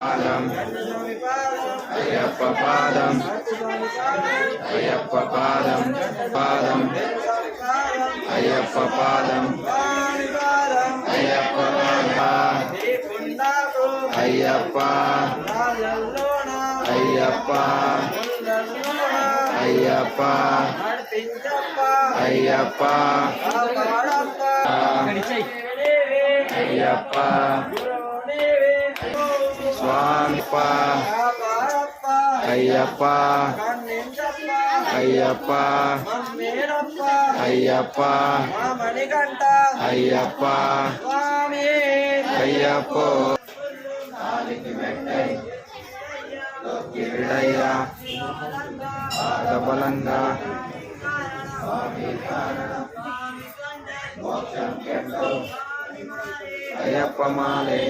పాదం అయ్యప్ప పాదం అయ్యప్ప పాదం పాదం అయ్యప్ప పాదం అయ్యప్ప అయ్యప్ప అయ్యప్ప అయ్యప్ప అయ్యప్ప అయ్యప్ప స్వామిప్ప అయ్యప్ప అయ్యప్ప అయ్యప్ప అయ్యప్ప అయ్యప్ప విడయ్యా బలంగా అయ్యప్ప మాలే